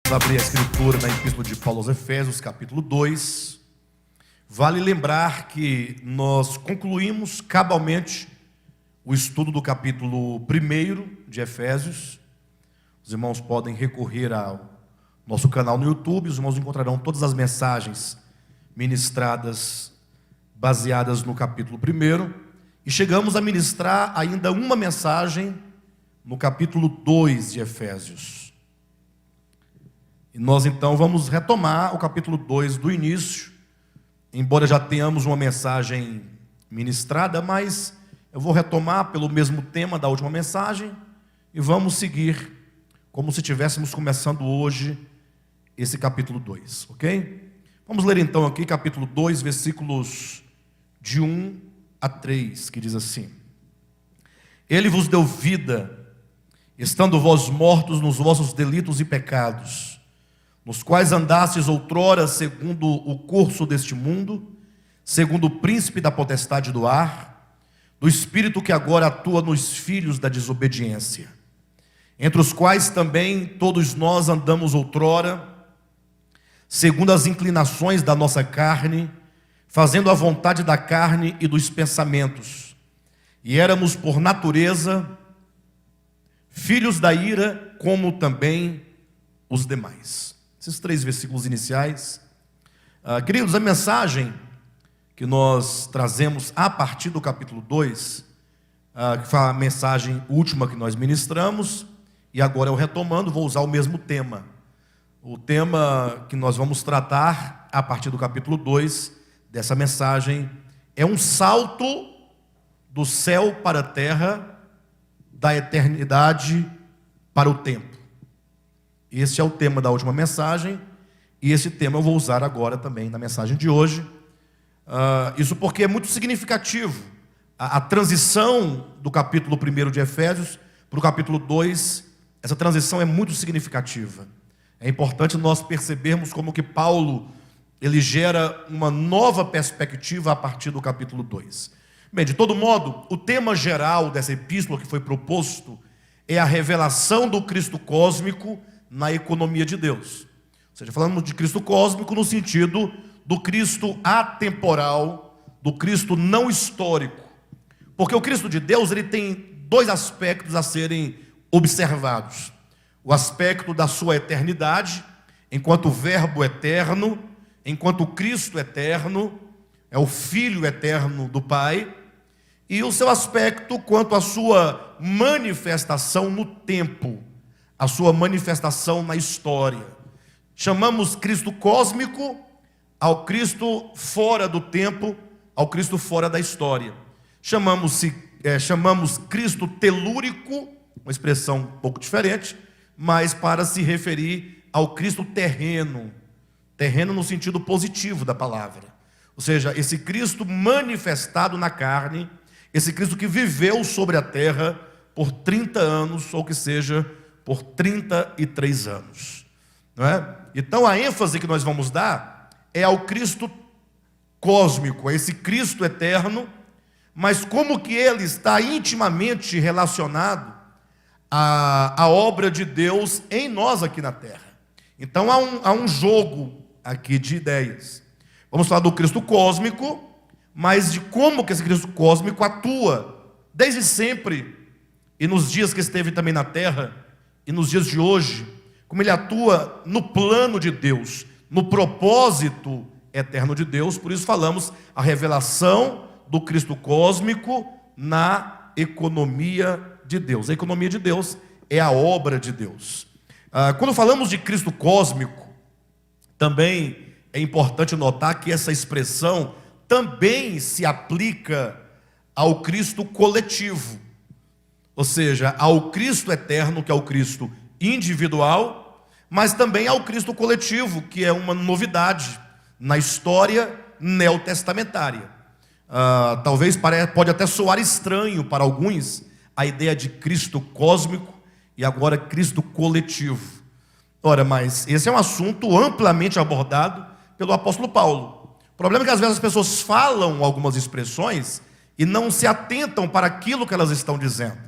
Vamos abrir a escritura na Epístola de Paulo aos Efésios, capítulo 2. Vale lembrar que nós concluímos cabalmente o estudo do capítulo 1 de Efésios. Os irmãos podem recorrer ao nosso canal no YouTube, os irmãos encontrarão todas as mensagens ministradas baseadas no capítulo 1. E chegamos a ministrar ainda uma mensagem no capítulo 2 de Efésios. E nós então vamos retomar o capítulo 2 do início, embora já tenhamos uma mensagem ministrada, mas eu vou retomar pelo mesmo tema da última mensagem e vamos seguir como se estivéssemos começando hoje esse capítulo 2, ok? Vamos ler então aqui capítulo 2, versículos de 1 a 3, que diz assim: Ele vos deu vida, estando vós mortos nos vossos delitos e pecados, nos quais andastes outrora segundo o curso deste mundo, segundo o príncipe da potestade do ar, do espírito que agora atua nos filhos da desobediência, entre os quais também todos nós andamos outrora, segundo as inclinações da nossa carne, fazendo a vontade da carne e dos pensamentos, e éramos por natureza filhos da ira, como também os demais. Esses 3 versículos iniciais. Queridos, a mensagem que nós trazemos a partir do capítulo 2, que foi a mensagem última que nós ministramos, e agora eu retomando, vou usar o mesmo tema. O tema que nós vamos tratar a partir do capítulo 2 dessa mensagem é um salto do céu para a terra, da eternidade para o tempo. Esse é o tema da última mensagem, e esse tema eu vou usar agora também na mensagem de hoje. Isso porque é muito significativo. A transição do capítulo 1 de Efésios para o capítulo 2, essa transição é muito significativa. É importante nós percebermos como que Paulo, ele gera uma nova perspectiva a partir do capítulo 2. Bem, de todo modo, o tema geral dessa epístola que foi proposto é a revelação do Cristo cósmico na economia de Deus. Ou seja, falamos de Cristo cósmico no sentido do Cristo atemporal, do Cristo não histórico. Porque o Cristo de Deus, ele tem 2 aspectos a serem observados. O aspecto da sua eternidade, enquanto Verbo eterno, enquanto Cristo eterno, é o Filho eterno do Pai, e o seu aspecto quanto à sua manifestação no tempo, a sua manifestação na história. Chamamos Cristo cósmico ao Cristo fora do tempo, ao Cristo fora da história. Chamamos Cristo telúrico, uma expressão um pouco diferente, mas para se referir ao Cristo terreno, terreno no sentido positivo da palavra. Ou seja, esse Cristo manifestado na carne, esse Cristo que viveu sobre a terra por 30 anos, ou que seja, por 33 anos. Não é? Então a ênfase que nós vamos dar é ao Cristo cósmico, a esse Cristo eterno, mas como que ele está intimamente relacionado à obra de Deus em nós aqui na terra. Então há um jogo aqui de ideias. Vamos falar do Cristo cósmico, mas de como que esse Cristo cósmico atua desde sempre, e nos dias que esteve também na terra, e nos dias de hoje, como ele atua no plano de Deus, no propósito eterno de Deus. Por isso falamos a revelação do Cristo cósmico na economia de Deus. A economia de Deus é a obra de Deus. Quando falamos de Cristo cósmico, também é importante notar que essa expressão também se aplica ao Cristo coletivo, ou seja, ao Cristo eterno, que é o Cristo individual, mas também ao Cristo coletivo, que é uma novidade na história neotestamentária. Talvez pode até soar estranho para alguns a ideia de Cristo cósmico e agora Cristo coletivo. Ora, mas esse é um assunto amplamente abordado pelo apóstolo Paulo. O problema é que às vezes as pessoas falam algumas expressões e não se atentam para aquilo que elas estão dizendo.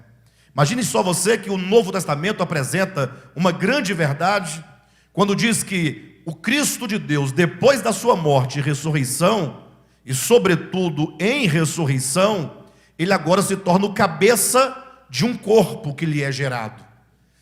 Imagine só você que o Novo Testamento apresenta uma grande verdade, quando diz que o Cristo de Deus, depois da sua morte e ressurreição, e sobretudo em ressurreição, ele agora se torna o cabeça de um corpo que lhe é gerado.